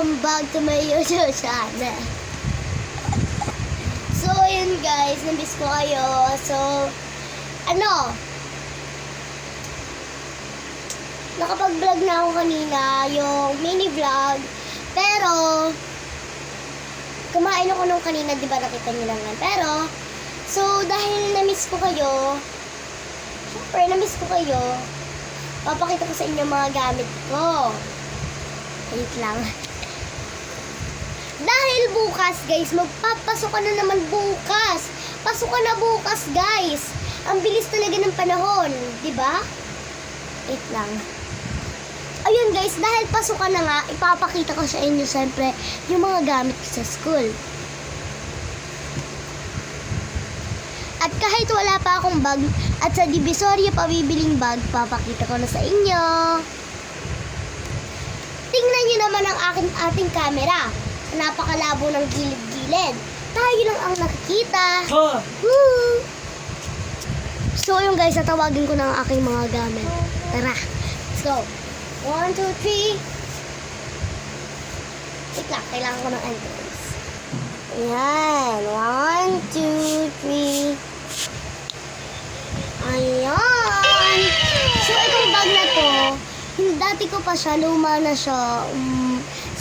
welcome back to my YouTube channel. So, yun guys, namiss ko kayo. So, nakapag-vlog na ako kanina, yung mini vlog. Pero, kumain ako nung kanina, di ba nakita nyo lang yan. Pero, so, dahil namiss ko kayo, syempre, namiss ko kayo, papakita ko sa inyo mga gamit ko. Wait lang. Dahil bukas, guys, magpapasok ka na naman bukas. Pasok ka na bukas, guys. Ang bilis talaga ng panahon, di ba? Wait lang. Ayun, guys, dahil pasok ka na nga, ipapakita ko sa inyo, siyempre, yung mga gamit ko sa school. At kahit wala pa akong bag, at sa Divisoria pa bibiling bag, papakita ko na sa inyo. Tingnan nyo naman ang ating camera. Napakalabo ng gilid-gilid. Tayo lang ang nakikita. Woo! So yung guys, natawagin ko na ang aking mga gamit. Tara, let's go. 1, 2, 3. Wait lang, kailangan ko ng entrance. Ayan. 1, 2, 3. Ayan. So itong bag na to, dati ko pa siya, luma na siya.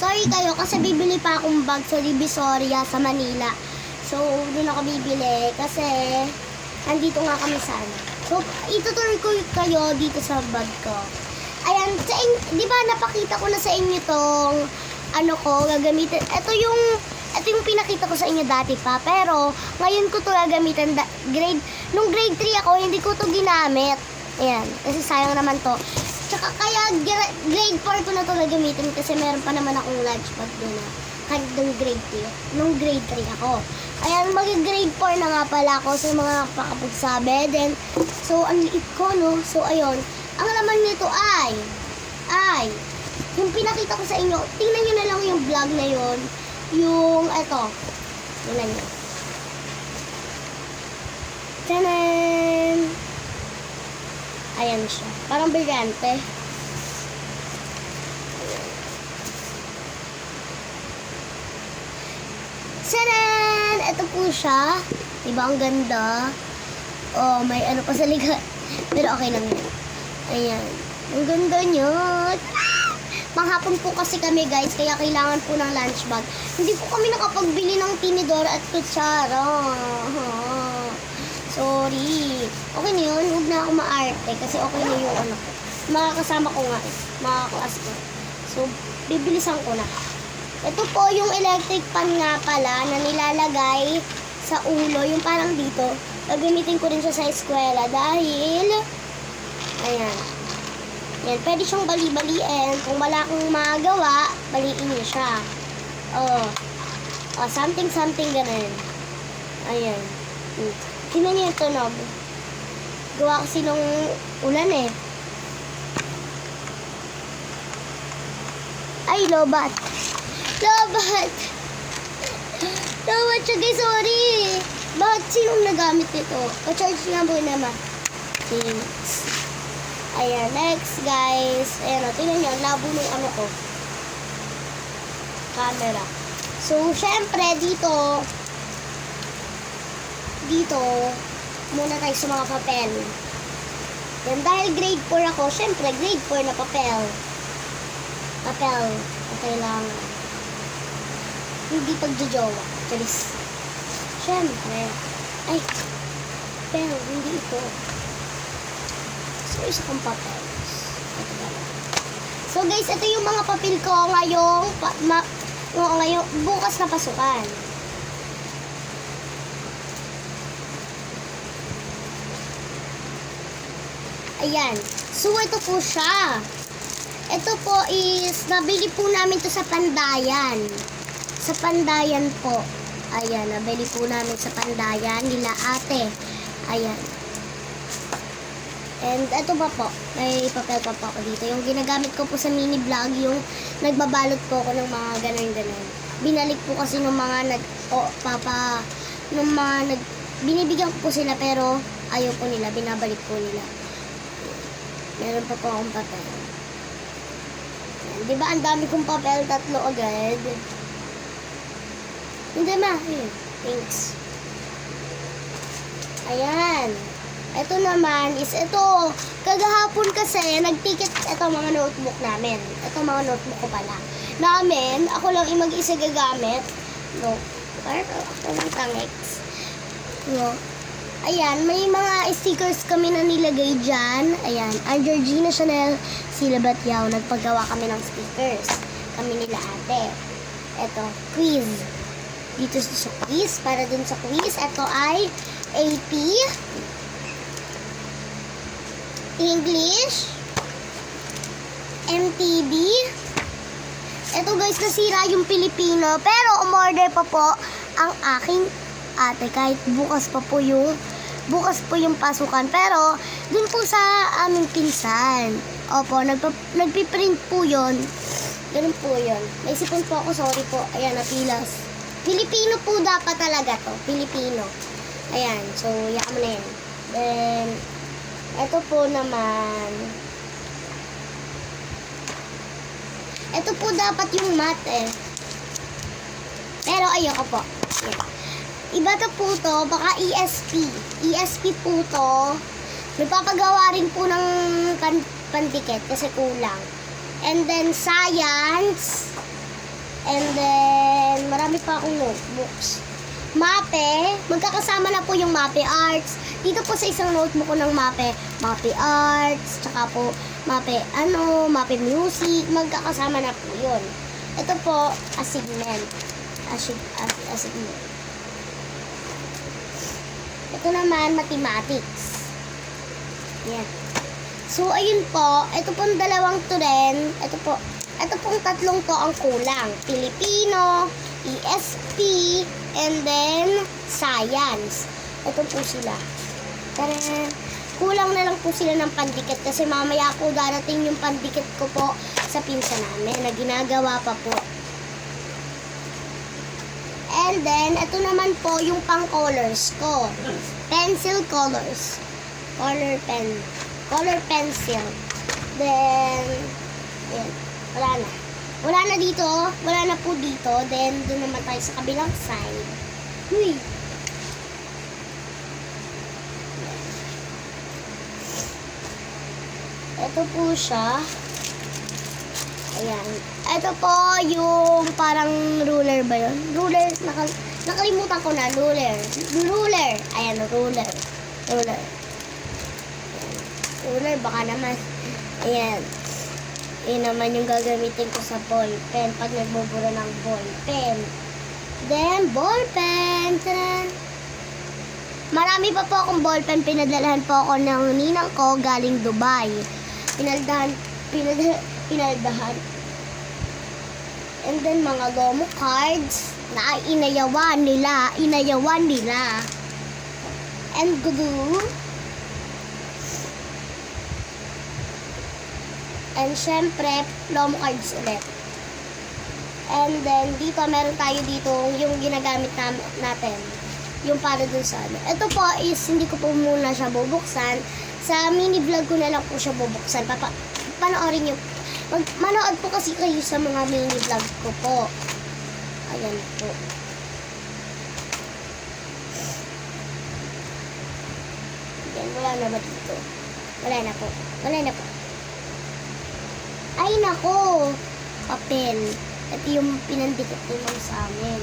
Sorry kayo kasi bibili pa akong bag sa Divisoria sa Manila. So, doon ako bibili kasi andito nga kami sana. So, itutur ko kayo dito sa bag ko. Ayan, di ba napakita ko na sa inyo tong gagamitin. Ito yung pinakita ko sa inyo dati pa. Pero, ngayon ko to gagamitin. Nung grade 3 ako, hindi ko to ginamit. Ayan, kasi sayang naman to. Tsaka kaya grade 4 ko na ito gagamitin kasi meron pa naman akong lunch bag doon kahit nung grade 3. Nung grade 3 ako. Ayan, mag-grade 4 na nga pala ako sa mga pakapagsabi. Then, so, ang liit ko, no? So, ayun. Ang laman nito ay, yung pinakita ko sa inyo, tingnan nyo na lang yung vlog na yun. Yung, eto. Tingnan nyo. Tanan! Ayan siya. Parang brilyante. Saran! Ito po siya. Diba ang ganda? Oh, may ano pa sa likod. Pero okay lang yun. Ayan. Ang ganda niya. Manghapon po kasi kami guys, kaya kailangan po ng lunch bag. Hindi po kami nakapagbili ng tinidor at kutsara. Sorry. Okay na yun. Huwag na ako maarte kasi okay na yung ko. Makakasama ko nga mga class ko. So, bibilisan ko na. Ito po yung electric pan nga pala na nilalagay sa ulo. Yung parang dito. Gagamitin ko rin siya sa eskwela dahil ayan. Yan. Pwede siyang bali-baliin. Kung wala akong magawa, baliin niyo siya. Something ganun. Ayan. Tingnan niyo yung tunog. Gawa kasi nung ulan eh. Ay, lobat. Lobat! Lobat siya guys, sorry. Bakit sinong nagamit nito? Pa-charge nga po naman. Thanks. Ayan, next guys. Ayan o, tingnan niyo, labo nung ko. Camera. So, syempre, dito, muna tayo sa mga papel. Yan, dahil grade 4 ako, syempre, grade 4 na papel. Papel. Kailangan. Hindi pagjojowa. Charis. Syempre. Ay, papel, hindi ito. So, isa kong papel. So, guys, ito yung mga papel ko ngayong bukas na pasukan. Ayan. So, ito po siya. Ito po is, nabili po namin to sa Pandayan. Sa Pandayan po. Ayan, nabili po namin sa Pandayan nila ate. Ayan. And ito pa po, may papel pa po ako dito. Yung ginagamit ko po sa mini vlog, yung nagbabalot po ako ng mga ganun-ganun. Binalik po kasi ng mga binibigyan ko po sila pero ayaw po nila, binabalik po nila. Meron pa po akong papel. Ayan, di ba ang dami kong papel, 3 agad? Hindi ma. Ayan. Thanks. Ayan. Ito naman is ito. Kagahapon kasi, nag-ticket ito mga notebook namin. Ito mga notebook ko pala. Namin, ako lang yung mag-isa gagamit. No. Ako lang tangex. No. Ayan, may mga stickers kami na nilagay dyan. Ayan, ang Georgina Chanel, Sila Batyaw, nagpagawa kami ng stickers. Kami nila ate. Ito, quiz. Dito sa quiz, para dun sa quiz. Ito ay AP, English, MTB. Ito guys, nasira yung Pilipino. Pero umorder pa po ang aking ate. Kahit bukas po yung pasukan. Pero dun po sa aming pinsan. Opo, nagpiprint po yun. Ganun po yun. May sipon po ako, sorry po. Ayan, napilas. Pilipino po dapat talaga to. Pilipino. Ayan, so yakan mo na yan. Then, ito po naman. Ito po dapat yung math eh. Pero ayoko po. Yan. Iba to po to, baka ESP. ESP po to. Nagpapagawa rin po ng pandikit kasi kulang. And then science. And then marami pa akong notebooks. Mape, magkakasama na po yung Mape Arts. Dito po sa isang notebook ko ng Mape Arts, tsaka po Mape Music, magkakasama na po yun. Ito po, assignment. Assignment. Ito naman, mathematics. Yan. So, ayun po, ito pong dalawang to rin. Ito pong 3 to ang kulang. Filipino, ESP, and then science. Ito po sila. Tara. Kulang na lang po sila ng pandikit kasi mamaya po darating yung pandikit ko po sa pinsa namin na ginagawa pa po. And then, ito naman po yung pang-colors ko. Pencil colors. Color pencil. Then, ayan. Wala na. Wala na dito. Wala na po dito. Then, doon naman tayo sa kabilang side. Huy! Ito po siya. Ayan. Ito po yung parang ruler ba yun? Ruler. Nakalimutan ko na. Ruler. Ayan, ruler. Ruler, baka naman. Ayan. Yun naman yung gagamitin ko sa ball pen pag nagbubura ng ball pen. Then, ball pen. Taran! Marami pa po akong ball pen. Pinadalahan po ako ng ninang ko galing Dubai. Pinaldahan. And then, mga gomo cards na inayawan nila. And glue. And syempre, promo cards ulit. And then, dito, meron tayo dito yung ginagamit natin. Yung para dun sa ano. Ito po is, hindi ko po muna siya bubuksan. Sa mini vlog ko na lang po siya bubuksan. Panoorin nyo. Manood po kasi kayo sa mga mini vlog ko po. Ayan po. Ayan, wala na ba dito? Wala na po. Ay, nako! Papel. Ito yung pinandikit ni Mom sa amin.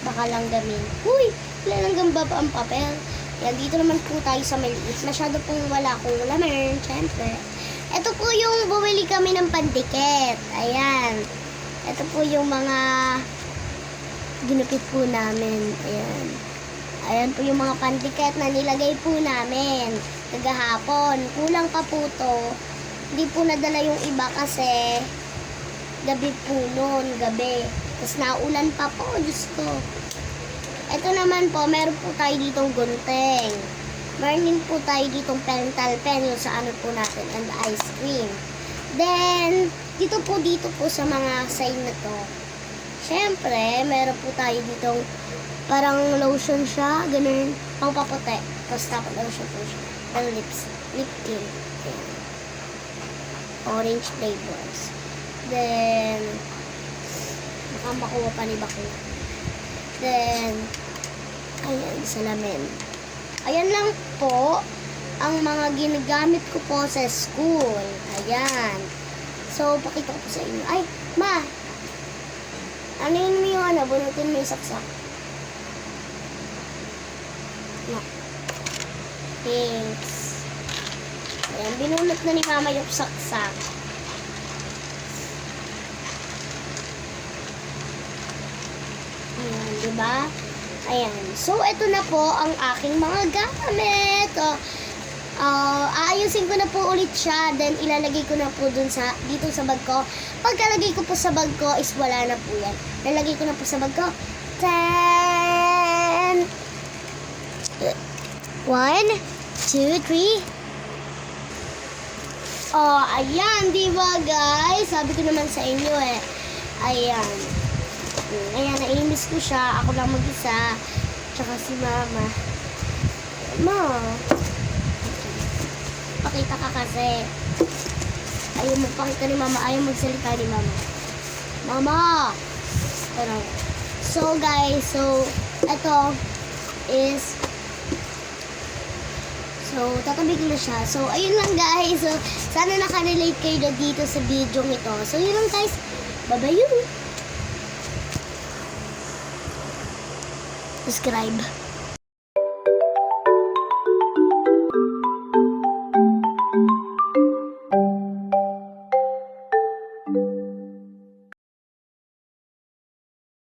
Baka langgamin. Uy! Wala langgam ba ang papel? Yan, dito naman po tayo sa maliit. Masyado pong wala kong laman, syempre. Ito po yung bumili kami ng pandikit. Ayan. Ito po yung mga ginupit po namin. Ayan. Ayan po yung mga pandikit na nilagay po namin. Kagahapon. Kulang pa po to. Hindi po nadala yung iba kasi gabi po noon, gabi. Tapos naulan pa po, Diyos ko. Ito naman po, meron po tayo ditong gunting. Meron din po tayo ditong pental pen, yung sa ano po natin, and ice cream. Then, dito po sa mga side na to. Syempre, meron po tayo ditong parang lotion siya, ganun, pang paputi. Tapos tapos lotion po siya. Ang lip tint. Ayan. Orange flavors. Then, baka makuha pa ni Baku. Then, ayan, salamin. Ayan lang po ang mga ginagamit ko po sa school. Ayan. So, pakita ko po sa inyo. Ay, ma! Ano yun mo yung ano? Bunutin mo yung saksak. No. Thanks. Ayan, binunot na ni mama yung saksak. Ayan, diba? Ayan. So, ito na po ang aking mga gamit. Aayusin ko na po ulit siya. Then, ilalagay ko na po dito sa bag ko. Pagkalagay ko po sa bag ko is wala na po yan. Lalagay ko na po sa bag ko. 10 1 2 3. Oh, ayan, di ba guys? Sabi ko naman sa inyo eh. Ayan. Ayan, nainis ko siya. Ako lang mag-isa. Tsaka si mama. Ma. Pakita ka kasi. Ayaw magpakita ni mama. Ayaw magsalita ni mama. Mama! Pero, so guys, so, ito is, so, tatabi ko na siya. So, ayun lang guys. So, sana nakarelate kayo na dito sa video ito. So, yun lang guys. Bye-bye. Subscribe.